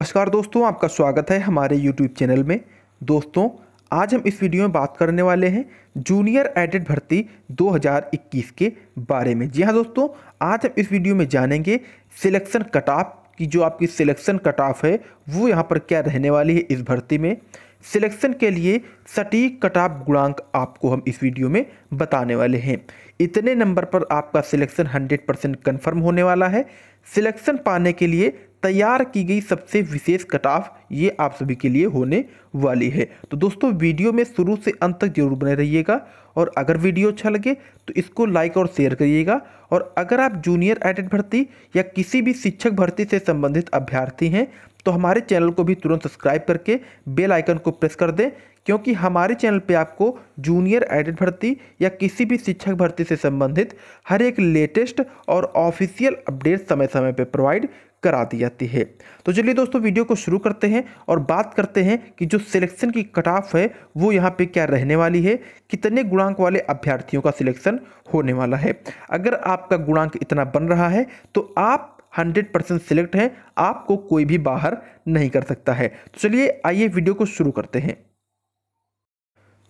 नमस्कार दोस्तों, आपका स्वागत है हमारे YouTube चैनल में। दोस्तों, आज हम इस वीडियो में बात करने वाले हैं जूनियर एडेड भर्ती 2021 के बारे में। जी हाँ दोस्तों, आज हम इस वीडियो में जानेंगे सिलेक्शन कट ऑफ की। जो आपकी सिलेक्शन कट ऑफ है वो यहाँ पर क्या रहने वाली है इस भर्ती में। सिलेक्शन के लिए सटीक कट ऑफ गुणांक आपको हम इस वीडियो में बताने वाले हैं। इतने नंबर पर आपका सिलेक्शन 100% कन्फर्म होने वाला है। सिलेक्शन पाने के लिए तैयार की गई सबसे विशेष कट ऑफ ये आप सभी के लिए होने वाली है। तो दोस्तों, वीडियो में शुरू से अंत तक जरूर बने रहिएगा और अगर वीडियो अच्छा लगे तो इसको लाइक और शेयर करिएगा। और अगर आप जूनियर एडेड भर्ती या किसी भी शिक्षक भर्ती से संबंधित अभ्यर्थी हैं तो हमारे चैनल को भी तुरंत सब्सक्राइब करके बेल आइकन को प्रेस कर दें, क्योंकि हमारे चैनल पे आपको जूनियर एडेड भर्ती या किसी भी शिक्षक भर्ती से संबंधित हर एक लेटेस्ट और ऑफिशियल अपडेट समय समय पे प्रोवाइड करा दी जाती है। तो चलिए दोस्तों, वीडियो को शुरू करते हैं और बात करते हैं कि जो सिलेक्शन की कट ऑफ है वो यहाँ पे क्या रहने वाली है, कितने गुणांक वाले अभ्यर्थियों का सिलेक्शन होने वाला है। अगर आपका गुणांक इतना बन रहा है तो आप 100% सिलेक्ट हैं, आपको कोई भी बाहर नहीं कर सकता है। तो चलिए आइए वीडियो को शुरू करते हैं।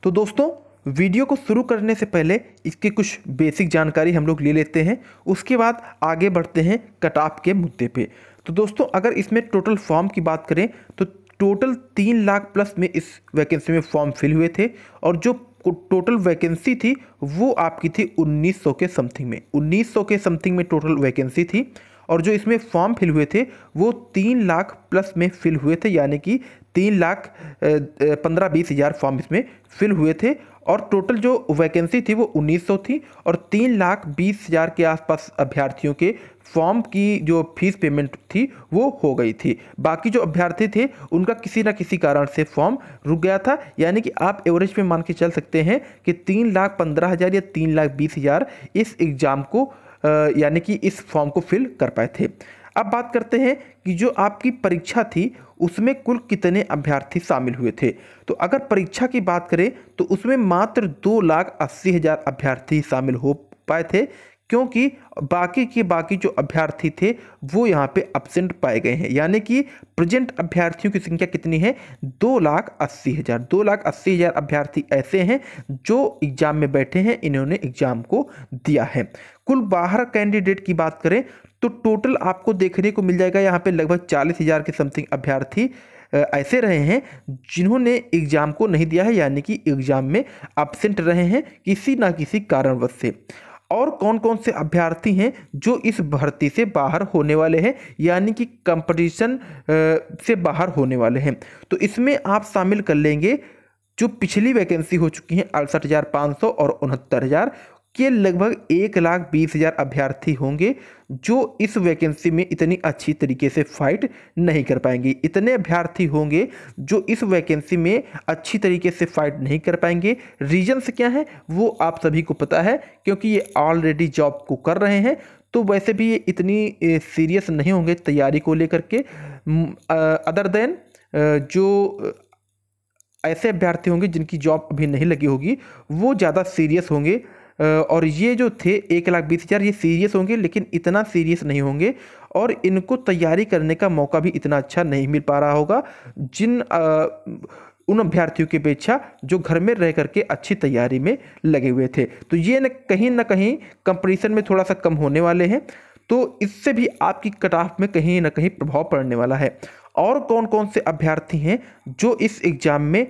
तो दोस्तों, वीडियो को शुरू करने से पहले इसकी कुछ बेसिक जानकारी हम लोग ले लेते हैं, उसके बाद आगे बढ़ते हैं कट ऑफ के मुद्दे पे। तो दोस्तों, अगर इसमें टोटल फॉर्म की बात करें तो टोटल 3 लाख प्लस में इस वैकेंसी में फॉर्म फिल हुए थे और जो टोटल वैकेंसी थी वो आपकी थी 1900 के समथिंग में। 1900 के समथिंग में टोटल वैकेंसी थी और जो इसमें फॉर्म फिल हुए थे वो 3 लाख प्लस में फिल हुए थे, यानी कि 3,15,20 हज़ार फॉर्म इसमें फिल हुए थे। और टोटल जो वैकेंसी थी वो 1900 थी और 3,20,000 के आसपास अभ्यर्थियों के फॉर्म की जो फीस पेमेंट थी वो हो गई थी। बाकी जो अभ्यर्थी थे उनका किसी ना किसी कारण से फॉर्म रुक गया था, यानी कि आप एवरेज में मान के चल सकते हैं कि 3,15,000 या 3,20,000 इस एग्ज़ाम को यानी कि इस फॉर्म को फिल कर पाए थे। अब बात करते हैं कि जो आपकी परीक्षा थी उसमें कुल कितने अभ्यर्थी शामिल हुए थे। तो अगर परीक्षा की बात करें तो उसमें मात्र 2,80,000 अभ्यर्थी शामिल हो पाए थे, क्योंकि बाकी जो अभ्यर्थी थे वो यहाँ पे एब्सेंट पाए गए हैं। यानी कि प्रेजेंट अभ्यर्थियों की संख्या कितनी है, 2,80,000। 2,80,000 अभ्यर्थी ऐसे हैं जो एग्जाम में बैठे हैं, इन्होंने एग्जाम को दिया है। कुल बाहर कैंडिडेट की बात करें तो टोटल आपको देखने को मिल जाएगा यहाँ पे लगभग 40,000 के समथिंग अभ्यर्थी ऐसे रहे हैं जिन्होंने एग्जाम को नहीं दिया है, यानी कि एग्जाम में एब्सेंट रहे हैं किसी ना किसी कारणवश से। और कौन कौन से अभ्यर्थी हैं जो इस भर्ती से बाहर होने वाले हैं, यानी कि कंपटीशन से बाहर होने वाले हैं। तो इसमें आप शामिल कर लेंगे जो पिछली वैकेंसी हो चुकी हैं 68,500 और 69,000 के लगभग 1,20,000 अभ्यर्थी होंगे जो इस वैकेंसी में इतनी अच्छी तरीके से फाइट नहीं कर पाएंगे। इतने अभ्यर्थी होंगे जो इस वैकेंसी में अच्छी तरीके से फाइट नहीं कर पाएंगे। रीजन्स क्या है वो आप सभी को पता है, क्योंकि ये ऑलरेडी जॉब को कर रहे हैं, तो वैसे भी ये इतनी सीरियस नहीं होंगे तैयारी को लेकर के। अदर देन जो ऐसे अभ्यर्थी होंगे जिनकी जॉब अभी नहीं लगी होगी वो ज़्यादा सीरियस होंगे। और ये जो थे 1,20,000 ये सीरियस होंगे, लेकिन इतना सीरियस नहीं होंगे और इनको तैयारी करने का मौका भी इतना अच्छा नहीं मिल पा रहा होगा उन अभ्यर्थियों की अपेक्षा जो घर में रह करके अच्छी तैयारी में लगे हुए थे। तो ये ना कहीं कंपटीशन में थोड़ा सा कम होने वाले हैं, तो इससे भी आपकी कट ऑफ में कहीं ना कहीं प्रभाव पड़ने वाला है। और कौन कौन से अभ्यर्थी हैं जो इस एग्ज़ाम में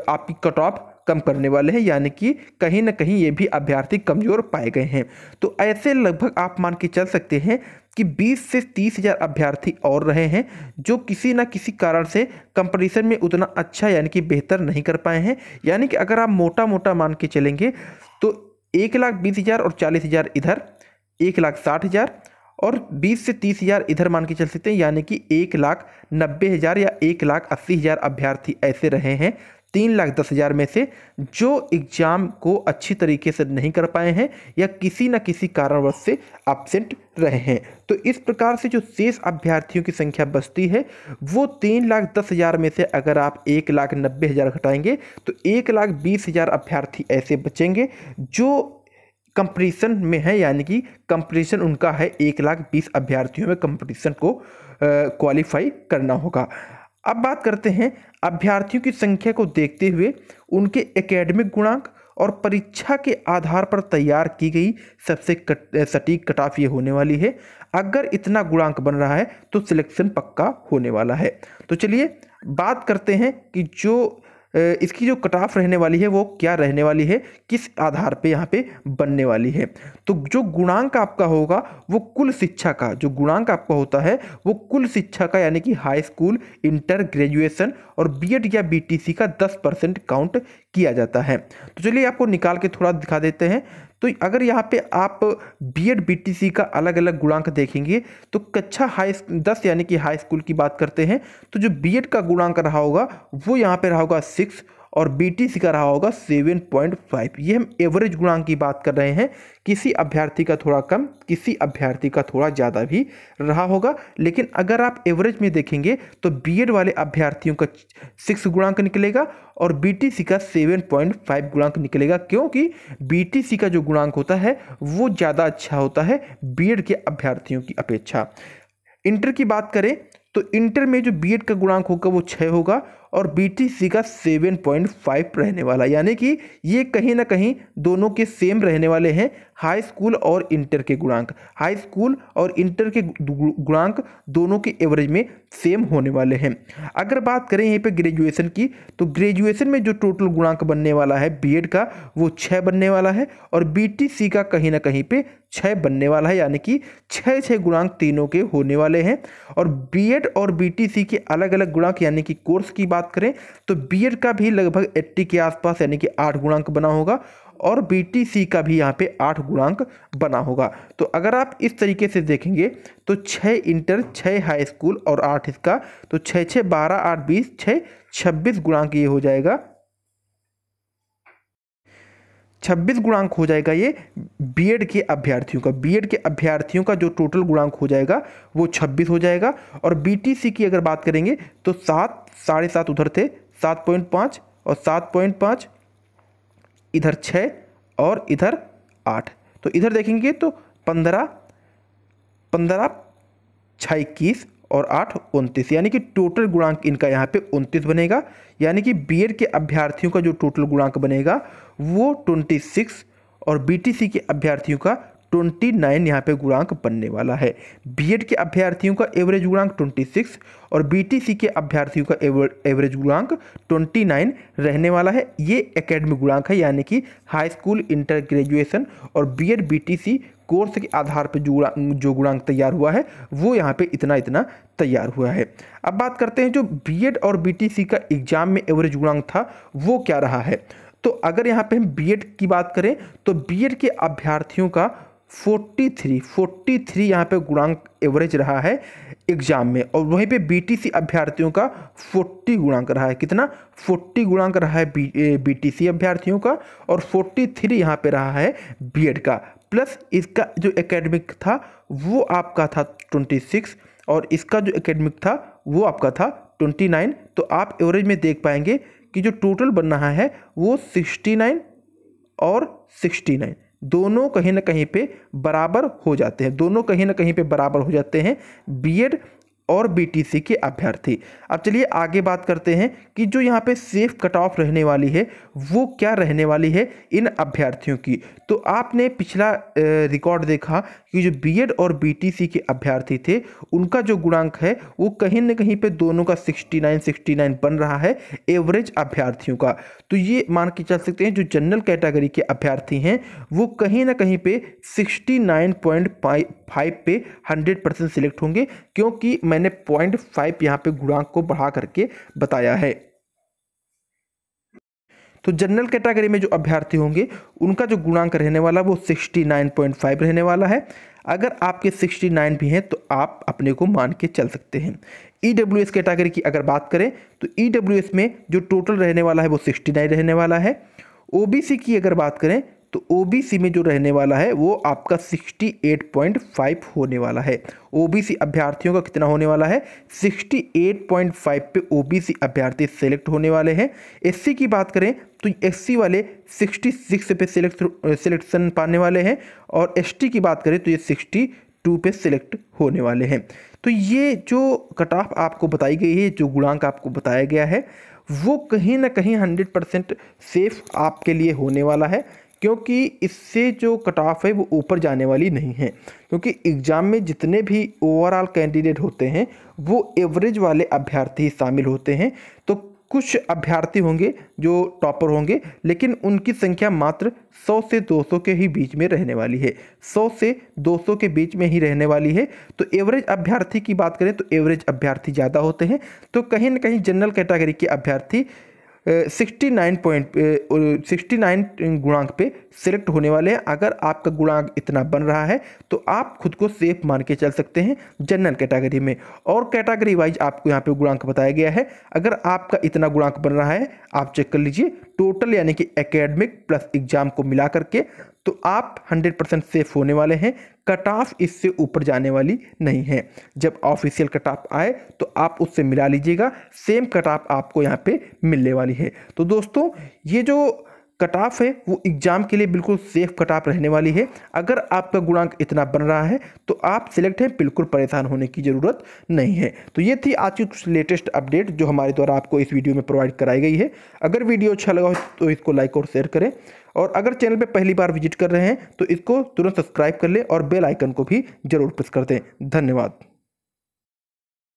आपकी कट ऑफ कम करने वाले हैं, यानी कि कहीं ना कहीं ये भी अभ्यर्थी कमज़ोर पाए गए हैं। तो ऐसे लगभग आप मान के चल सकते हैं कि 20 से 30,000 अभ्यर्थी और रहे हैं जो किसी ना किसी कारण से कंपटीशन में उतना अच्छा यानी कि बेहतर नहीं कर पाए हैं। यानी कि अगर आप मोटा मान के चलेंगे तो 1,20,000 और 40,000 इधर, 1,60,000 और 20 से 30,000 इधर मान के चल सकते हैं, यानी कि 1,90,000 या 1,80,000 अभ्यर्थी ऐसे रहे हैं 3,10,000 में से जो एग्ज़ाम को अच्छी तरीके से नहीं कर पाए हैं या किसी न किसी कारणवश से एब्सेंट रहे हैं। तो इस प्रकार से जो शेष अभ्यर्थियों की संख्या बचती है वो 3,10,000 में से अगर आप 1,90,000 घटाएंगे तो 1,20,000 अभ्यर्थी ऐसे बचेंगे जो कंपटीशन में है, यानी कि कंपटीशन उनका है 1,20,000 अभ्यर्थियों में कंपटीशन को क्वालिफाई करना होगा। अब बात करते हैं अभ्यर्थियों की संख्या को देखते हुए उनके एकेडमिक गुणांक और परीक्षा के आधार पर तैयार की गई सबसे सटीक कट ऑफ ये होने वाली है। अगर इतना गुणांक बन रहा है तो सिलेक्शन पक्का होने वाला है। तो चलिए बात करते हैं कि जो इसकी जो कट ऑफ रहने वाली है वो क्या रहने वाली है, किस आधार पे यहाँ पे बनने वाली है। तो जो गुणांक आपका होगा वो कुल शिक्षा का, जो गुणांक आपका होता है वो कुल शिक्षा का यानी कि हाई स्कूल, इंटर, ग्रेजुएशन और बीएड या बीटीसी का 10% काउंट किया जाता है। तो चलिए आपको निकाल के थोड़ा दिखा देते हैं। तो अगर यहाँ पे आप बीएड बीटीसी का अलग अलग गुणांक देखेंगे तो कक्षा 10 यानी कि हाई स्कूल की बात करते हैं तो जो बीएड का गुणांक रहा होगा वो यहाँ पे रहा होगा 6 और बीटीसी का रहा होगा 7.5। ये हम एवरेज गुणांक की बात कर रहे हैं, किसी अभ्यर्थी का थोड़ा कम, किसी अभ्यर्थी का थोड़ा ज़्यादा भी रहा होगा। लेकिन अगर आप एवरेज में देखेंगे तो बीएड वाले अभ्यर्थियों का 6 गुणांक निकलेगा और बीटीसी का 7.5 गुणांक निकलेगा, क्योंकि बीटीसी का जो गुणांक होता है वो ज़्यादा अच्छा होता है बीएड के अभ्यर्थियों की अपेक्षा। इंटर की बात करें तो इंटर में जो बीएड का गुणांक होगा वो 6 होगा और बीटीसी का 7.5 रहने वाला, यानी कि ये कहीं ना कहीं दोनों के सेम रहने वाले हैं। हाई स्कूल और इंटर के गुणांक, हाई स्कूल और इंटर के गुणांक दोनों के एवरेज में सेम होने वाले हैं। अगर बात करें यहीं पे ग्रेजुएशन की तो ग्रेजुएशन में जो टोटल गुणांक बनने वाला है बीएड का वो 6 बनने वाला है और बीटीसी का कहीं ना कहीं पे 6 बनने वाला है, यानी कि 6 गुणांक तीनों के होने वाले हैं। और बीएड और बीटीसी के अलग अलग गुणांक यानी कि कोर्स की बात करें तो बीएड का भी लगभग 80 के आसपास यानी कि 8 गुणांक बना होगा और बीटीसी का भी यहाँ पे 8 गुणांक बना होगा। तो अगर आप इस तरीके से देखेंगे तो 6 इंटर, 6 हाई स्कूल और 8 इसका, तो 6 6 12 8 20 6 26 गुणांक ये हो जाएगा। 26 गुणांक हो जाएगा ये बीएड के अभ्यर्थियों का। बीएड के अभ्यर्थियों का जो टोटल गुणांक हो जाएगा वो 26 हो जाएगा। और बीटीसी की अगर बात करेंगे तो 7, 7.5 उधर थे, 7.5 और 7.5, इधर 6 और इधर 8। तो इधर देखेंगे तो 15 6 21 और 8 29, यानी कि टोटल गुणांक इनका यहाँ पे 29 बनेगा। यानी कि बीएड के अभ्यर्थियों का जो टोटल गुणांक बनेगा वो 26 और बीटीसी के अभ्यर्थियों का 29 यहाँ पे गुणांक बनने वाला है। बीएड के अभ्यर्थियों का एवरेज गुणांक 26 और बीटीसी के अभ्यर्थियों का एवरेज गुणांक 29 रहने वाला है। ये एकेडमिक गुणांक है, यानी कि हाई स्कूल, इंटर, ग्रेजुएशन और बीएड बीटीसी कोर्स के आधार पर जो गुणांक तैयार हुआ है वो यहाँ पे इतना तैयार हुआ है। अब बात करते हैं जो बीएड और बीटीसी का एग्जाम में एवरेज गुणांक था वो क्या रहा है। तो अगर यहाँ पे हम बीएड की बात करें तो बीएड के अभ्यर्थियों का 43 यहाँ पे गुणांक एवरेज रहा है एग्जाम में, और वहीं पे बीटीसी अभ्यर्थियों का 40 गुणांक रहा है। कितना? 40 गुणांक रहा है बीटीसी अभ्यर्थियों का और 43 यहाँ पे रहा है बीएड का। प्लस इसका जो एकेडमिक था वो आपका था 26 और इसका जो एकेडमिक था वो आपका था 29। तो आप एवरेज में देख पाएंगे कि जो टोटल बन रहा है वो 69 और 69 दोनों कहीं ना कहीं पे बराबर हो जाते हैं, दोनों कहीं ना कहीं पे बराबर हो जाते हैं बीएड और बीटीसी के अभ्यर्थी। अब चलिए आगे बात करते हैं कि जो यहाँ पे सेफ कट ऑफ रहने वाली है वो क्या रहने वाली है इन अभ्यर्थियों की। तो आपने पिछला रिकॉर्ड देखा कि जो बीएड और बीटीसी के अभ्यर्थी थे उनका जो गुणांक है वो कहीं ना कहीं पे दोनों का 69 बन रहा है एवरेज अभ्यर्थियों का। तो ये मान के चल सकते हैं जो जनरल कैटेगरी के अभ्यर्थी हैं वो कहीं ना कहीं पे 69.5 पे 100% सिलेक्ट होंगे, क्योंकि मैंने 0.5 यहाँ पे गुणांक को बढ़ा करके बताया है। तो जनरल कैटेगरी में जो अभ्यर्थी होंगे उनका जो गुणांक रहने वाला वो 69.5 रहने वाला है। अगर आपके 69 भी हैं तो आप अपने को मान के चल सकते हैं। ईडब्ल्यूएस कैटेगरी की अगर बात करें तो ईडब्ल्यूएस में जो टोटल रहने वाला है वो 69 रहने वाला है। ओबीसी की अगर बात करें तो ओबीसी में जो रहने वाला है वो आपका 68.5 होने वाला है। ओबीसी अभ्यर्थियों का कितना होने वाला है? 68.5 पे ओबीसी अभ्यर्थी सेलेक्ट होने वाले हैं। एससी की बात करें तो एससी वाले 66 पे सिलेक्शन पाने वाले हैं और एसटी की बात करें तो ये 2 पे सिलेक्ट होने वाले हैं। तो ये जो कट ऑफ आपको बताई गई है, जो गुणांक आपको बताया गया है, वो कहीं ना कहीं 100% सेफ आपके लिए होने वाला है, क्योंकि इससे जो कट ऑफ है वो ऊपर जाने वाली नहीं है। क्योंकि एग्ज़ाम में जितने भी ओवरऑल कैंडिडेट होते हैं वो एवरेज वाले अभ्यर्थी शामिल होते हैं। तो कुछ अभ्यर्थी होंगे जो टॉपर होंगे, लेकिन उनकी संख्या मात्र 100 से 200 के ही बीच में रहने वाली है। 100 से 200 के बीच में ही रहने वाली है। तो एवरेज अभ्यर्थी की बात करें तो एवरेज अभ्यर्थी ज़्यादा होते हैं। तो कहीं ना कहीं जनरल कैटेगरी के अभ्यर्थी 69 गुणांक पे सिलेक्ट होने वाले हैं। अगर आपका गुणांक इतना बन रहा है तो आप खुद को सेफ मान के चल सकते हैं जनरल कैटेगरी में। और कैटेगरी वाइज आपको यहाँ पे गुणांक बताया गया है। अगर आपका इतना गुणांक बन रहा है, आप चेक कर लीजिए टोटल, यानी कि एकेडमिक प्लस एग्जाम को मिला करके, तो आप 100% सेफ होने वाले हैं। कट ऑफ इससे ऊपर जाने वाली नहीं है। जब ऑफिशियल कट ऑफ आए तो आप उससे मिला लीजिएगा, सेम कट ऑफ आपको यहाँ पे मिलने वाली है। तो दोस्तों, ये जो कट ऑफ है वो एग्जाम के लिए बिल्कुल सेफ कट ऑफ रहने वाली है। अगर आपका गुणांक इतना बन रहा है तो आप सिलेक्ट हैं, बिल्कुल परेशान होने की ज़रूरत नहीं है। तो ये थी आज की कुछ लेटेस्ट अपडेट जो हमारे द्वारा आपको इस वीडियो में प्रोवाइड कराई गई है। अगर वीडियो अच्छा लगा हो तो इसको लाइक और शेयर करें, और अगर चैनल पे पहली बार विजिट कर रहे हैं तो इसको तुरंत सब्सक्राइब कर लें और बेल आइकन को भी जरूर प्रेस कर दें। धन्यवाद।